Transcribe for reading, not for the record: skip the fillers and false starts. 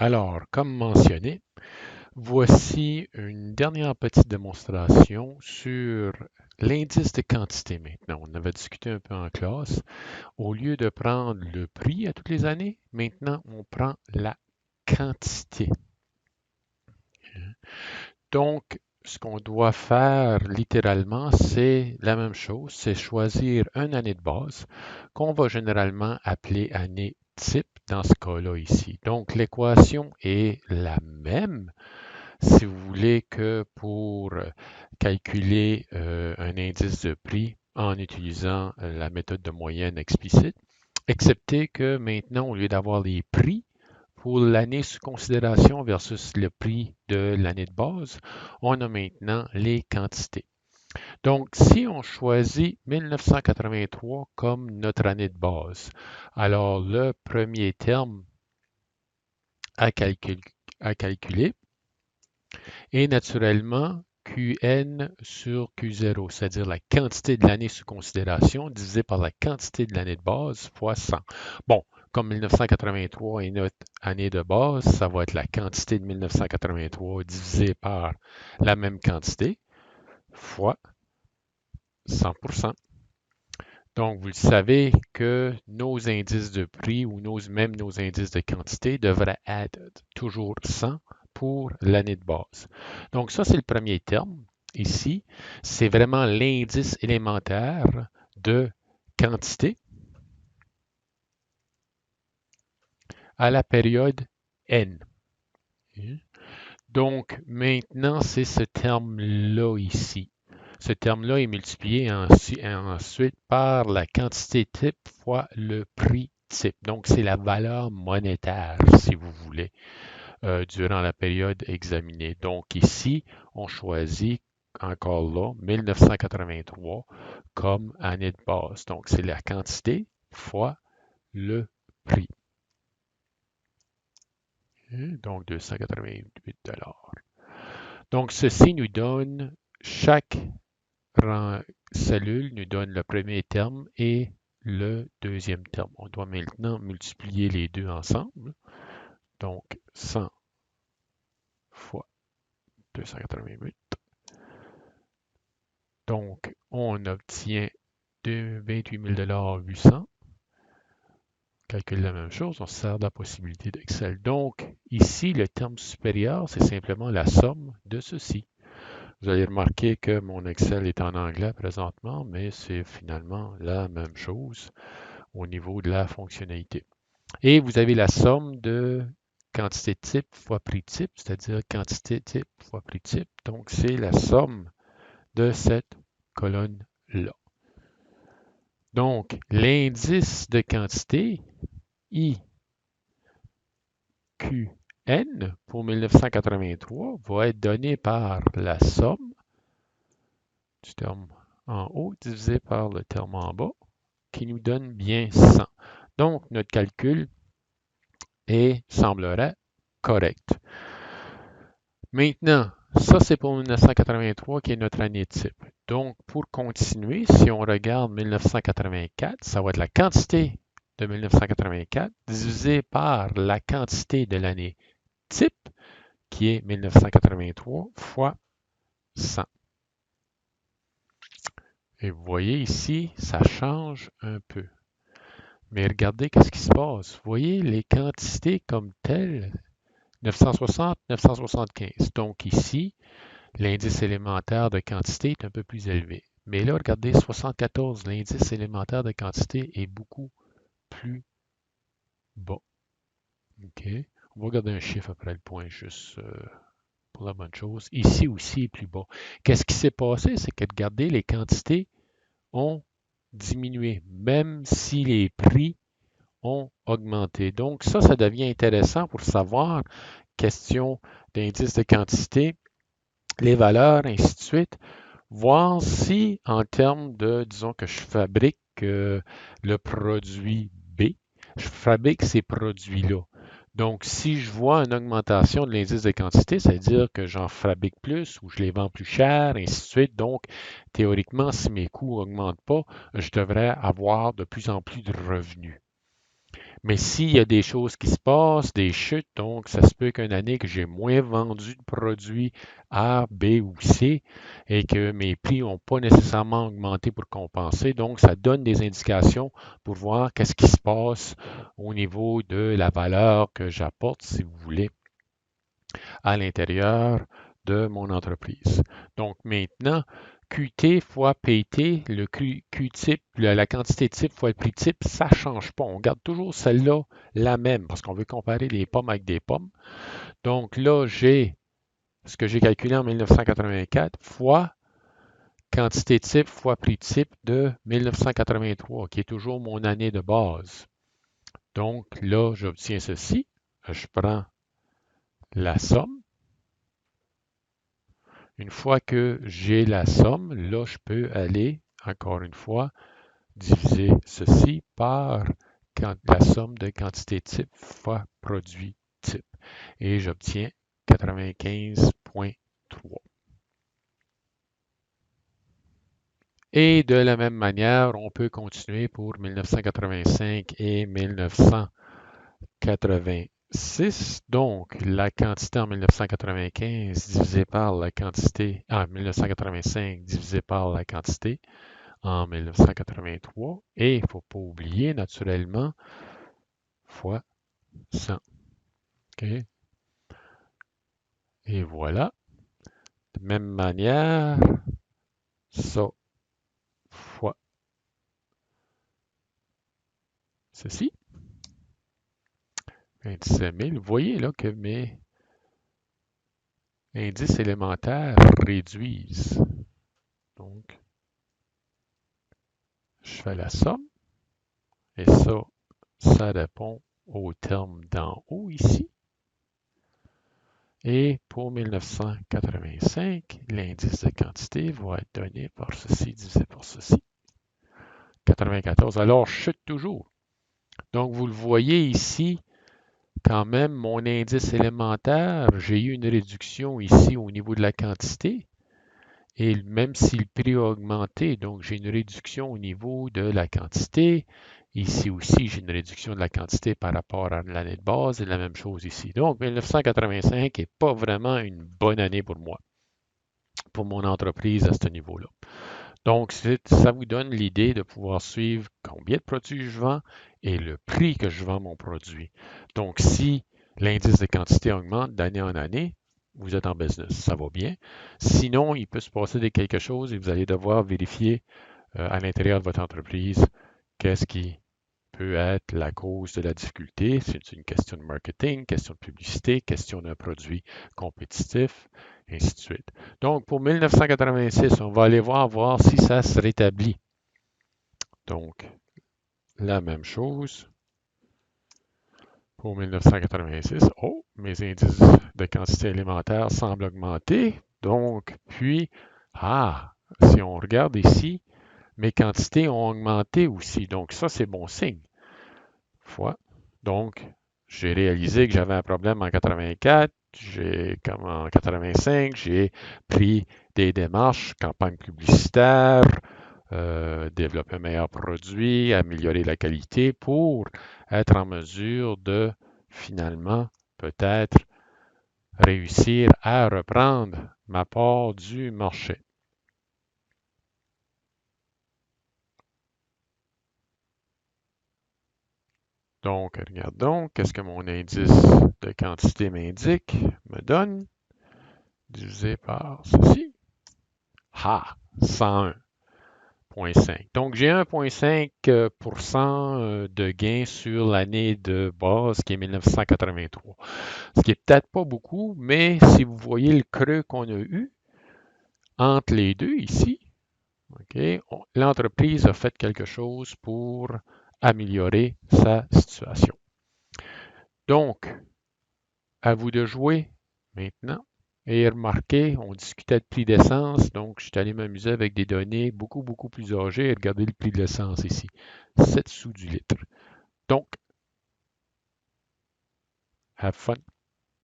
Alors, comme mentionné, voici une dernière petite démonstration sur l'indice de quantité maintenant. On avait discuté un peu en classe. Au lieu de prendre le prix à toutes les années, maintenant on prend la quantité. Donc, ce qu'on doit faire littéralement, c'est la même chose, c'est choisir une année de base qu'on va généralement appeler année type dans ce cas-là ici. Donc, l'équation est la même si vous voulez que pour calculer un indice de prix en utilisant la méthode de moyenne explicite, excepté que maintenant, au lieu d'avoir les prix, pour l'année sous considération versus le prix de l'année de base, on a maintenant les quantités. Donc, si on choisit 1983 comme notre année de base, alors le premier terme à, à calculer est naturellement Qn sur Q0, c'est-à-dire la quantité de l'année sous considération divisé par la quantité de l'année de base fois 100. Bon, comme 1983 est notre année de base, ça va être la quantité de 1983 divisé par la même quantité fois 100%. Donc, vous le savez que nos indices de prix ou même nos indices de quantité devraient être toujours 100 pour l'année de base. Donc, ça, c'est le premier terme. Ici, c'est vraiment l'indice élémentaire de quantité à la période N. Donc, maintenant, c'est ce terme-là ici. Ce terme-là est multiplié ensuite par la quantité type fois le prix type. Donc, c'est la valeur monétaire, si vous voulez, durant la période examinée. Donc, ici, on choisit encore là 1983 comme année de base. Donc, c'est la quantité fois le prix. Donc, 288 $. Donc, ceci nous donne chaque cellule nous donne le premier terme et le deuxième terme. On doit maintenant multiplier les deux ensemble. Donc, 100 fois 288. Donc, on obtient 28 800 $. Calcule la même chose, on se sert de la possibilité d'Excel. Donc, ici, le terme supérieur, c'est simplement la somme de ceci. Vous allez remarquer que mon Excel est en anglais présentement, mais c'est finalement la même chose au niveau de la fonctionnalité. Et vous avez la somme de quantité type fois prix type, c'est-à-dire quantité type fois prix type. Donc, c'est la somme de cette colonne-là. Donc, l'indice de quantité, IQN, pour 1983, va être donné par la somme du terme en haut divisé par le terme en bas, qui nous donne bien 100. Donc, notre calcul semblerait correct. Maintenant, ça c'est pour 1983 qui est notre année type. Donc, pour continuer, si on regarde 1984, ça va être la quantité de 1984 divisé par la quantité de l'année type, qui est 1983 fois 100. Et vous voyez ici, ça change un peu. Mais regardez qu'est-ce qui se passe. Vous voyez les quantités comme telles, 960, 975. Donc ici, l'indice élémentaire de quantité est un peu plus élevé. Mais là, regardez, 74, l'indice élémentaire de quantité est beaucoup plus bas. OK? On va regarder un chiffre après le point, juste pour la bonne chose. Ici aussi est plus bas. Qu'est-ce qui s'est passé? C'est que, regardez, les quantités ont diminué, même si les prix ont augmenté. Donc, ça devient intéressant pour savoir, question d'indice de quantité, les valeurs, ainsi de suite. Voir si, en termes de, disons que je fabrique le produit B, je fabrique ces produits-là. Donc, si je vois une augmentation de l'indice de quantité, ça veut dire que j'en fabrique plus ou je les vends plus cher, ainsi de suite. Donc, théoriquement, si mes coûts n'augmentent pas, je devrais avoir de plus en plus de revenus. Mais s'il y a des choses qui se passent, des chutes, donc ça se peut qu'une année que j'ai moins vendu de produits A, B ou C et que mes prix n'ont pas nécessairement augmenté pour compenser. Donc, ça donne des indications pour voir qu'est-ce qui se passe au niveau de la valeur que j'apporte, si vous voulez, à l'intérieur de mon entreprise. Donc maintenant, QT fois PT, le Q-type, la quantité type fois le prix type, ça ne change pas. On garde toujours celle-là la même parce qu'on veut comparer des pommes avec des pommes. Donc là, j'ai ce que j'ai calculé en 1984 fois quantité type fois prix type de 1983, qui est toujours mon année de base. Donc là, j'obtiens ceci. Je prends la somme. Une fois que j'ai la somme, là, je peux aller, encore une fois, diviser ceci par la somme de quantité type fois produit type. Et j'obtiens 95,3. Et de la même manière, on peut continuer pour 1985 et 1986. Donc, la quantité en 1995 divisée par la quantité en 1985 divisé par la quantité en 1983. Et il ne faut pas oublier, naturellement, fois 100. OK? Et voilà. De même manière, ça fois ceci. 27 000. Vous voyez là que mes indices élémentaires réduisent. Donc, je fais la somme. Et ça répond au terme d'en haut ici. Et pour 1985, l'indice de quantité va être donné par ceci divisé par ceci. 94. Alors, je chute toujours. Donc, vous le voyez ici, quand même, mon indice élémentaire, j'ai eu une réduction ici au niveau de la quantité. Et même si le prix a augmenté, donc j'ai une réduction au niveau de la quantité. Ici aussi, j'ai une réduction de la quantité par rapport à l'année de base et la même chose ici. Donc, 1985 n'est pas vraiment une bonne année pour moi, pour mon entreprise à ce niveau-là. Donc, ça vous donne l'idée de pouvoir suivre combien de produits je vends et le prix que je vends mon produit. Donc, si l'indice de quantité augmente d'année en année, vous êtes en business, ça va bien. Sinon, il peut se passer quelque chose et vous allez devoir vérifier à l'intérieur de votre entreprise qu'est-ce qui peut être la cause de la difficulté. C'est une question de marketing, question de publicité, question d'un produit compétitif, et ainsi de suite. Donc, pour 1986, on va aller voir si ça se rétablit. Donc, la même chose pour 1986. Oh, mes indices de quantité alimentaire semblent augmenter. Donc, puis, si on regarde ici, mes quantités ont augmenté aussi. Donc, ça, c'est bon signe. Donc, j'ai réalisé que j'avais un problème en 84. Comme en 85, j'ai pris des démarches, campagne publicitaire, développer un meilleur produit, améliorer la qualité pour être en mesure de finalement peut-être réussir à reprendre ma part du marché. Donc, regardons, qu'est-ce que mon indice de quantité m'indique, me donne, divisé par ceci. 101,5. Donc, j'ai 1,5% de gain sur l'année de base qui est 1983. Ce qui est peut-être pas beaucoup, mais si vous voyez le creux qu'on a eu entre les deux ici, l'entreprise a fait quelque chose pour améliorer sa situation. Donc, à vous de jouer maintenant. Et remarquez, on discutait de prix d'essence, donc je suis allé m'amuser avec des données beaucoup, beaucoup plus âgées et regardez le prix de l'essence ici, 7 sous du litre. Donc, have fun.